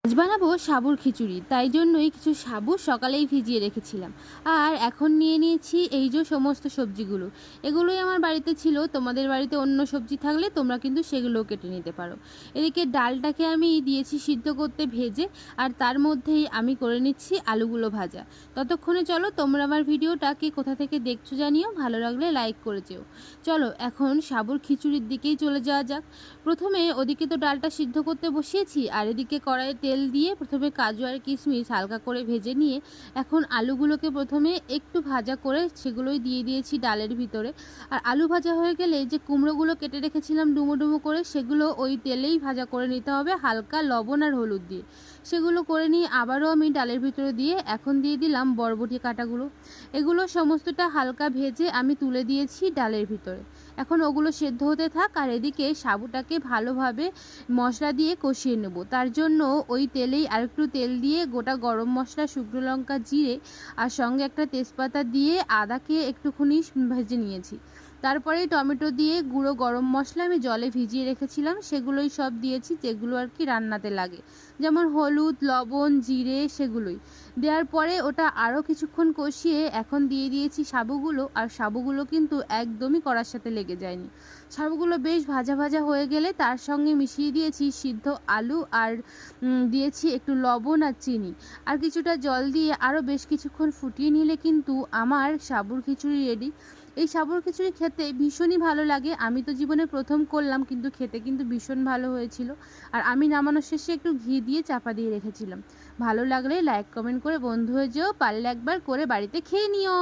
আজ বানাবো সাবুর খিচুড়ি, তাই জন্যই কিছু সাবু সকালেই ভিজিয়ে রেখেছিলাম। আর এখন নিয়ে নিয়েছি এই যে সমস্ত সবজিগুলো, এগুলোই আমার বাড়িতে ছিল। তোমাদের বাড়িতে অন্য সবজি থাকলে তোমরা কিন্তু সেগুলোও কেটে নিতে পারো। এদিকে ডালটাকে আমি দিয়েছি সিদ্ধ করতে ভেজে, আর তার মধ্যেই আমি করে নিচ্ছি আলুগুলো ভাজা। ততক্ষণে চলো তোমরা আমার ভিডিওটা কে কোথা থেকে দেখছো জানিও, ভালো লাগলে লাইক করে যেও। চলো এখন সাবুর খিচুড়ির দিকেই চলে যাওয়া যাক। প্রথমে ওদিকে তো ডালটা সিদ্ধ করতে বসিয়েছি, আর এদিকে কড়াইয়ে তেল দিয়ে প্রথমে কাজু আর কিশমিশ হালকা করে ভেজে নিয়ে এখন আলুগুলোকে প্রথমে একটু ভাজা করে সেগুলোই দিয়ে দিয়েছি ডালের ভিতরে। আর আলু ভাজা হয়ে গেলে যে কুমড়োগুলো কেটে রেখেছিলাম ডুমো ডুমো করে, সেগুলো ওই তেলেই ভাজা করে নিতে হবে হালকা লবণ আর হলুদ দিয়ে। সেগুলো করে নিয়ে আবারও আমি ডালের ভিতরে দিয়ে এখন দিয়ে দিলাম বরবটি কাটাগুলো। এগুলো সমস্তটা হালকা ভেজে আমি তুলে দিয়েছি ডালের ভিতরে। এখন ওগুলো সেদ্ধ হতে থাক, আর এদিকে সাবুটাকে ভালোভাবে মশলা দিয়ে কষিয়ে নেব। তার জন্য ওই তেলেই আরেকটু তেল দিয়ে গোটা গরম মশলা, শুকনো লঙ্কা, জিরে আর সঙ্গে একটা তেজপাতা দিয়ে আদাকে একটুখানি ভেজে নিয়েছি। তারপরে টমেটো দিয়ে গুঁড়ো গরম মশলা আমি জলে ভিজিয়ে রেখেছিলাম সেগুলোই সব দিয়েছি, যেগুলো আর কি রান্নাতে লাগে, যেমন হলুদ, লবণ, জিরে, সেগুলোই দেওয়ার পরে ওটা আরও কিছুক্ষণ কষিয়ে এখন দিয়ে দিয়েছি সাবুগুলো। আর সাবুগুলো কিন্তু একদমই কড়ার সাথে লেগে যায়নি। সাবুগুলো বেশ ভাজা ভাজা হয়ে গেলে তার সঙ্গে মিশিয়ে দিয়েছি সিদ্ধ আলু, আর দিয়েছি একটু লবণ আর চিনি, আর কিছুটা জল দিয়ে আরও বেশ কিছুক্ষণ ফুটিয়ে নিলে কিন্তু আমার সাবুর খিচুড়ি রেডি। এই সাবুর খিচুড়ি খেতে ভীষণই ভালো লাগে। আমি তো জীবনে প্রথম করলাম, কিন্তু খেতে কিন্তু ভীষণ ভালো হয়েছিল। আর আমি নামানোর শেষে একটু ঘি দিয়ে চাপা দিয়ে রেখেছিলাম। ভালো লাগলে লাইক কমেন্ট করে বন্ধু হয়ে যেও, পারলে একবার করে বাড়িতে খেয়ে নিও।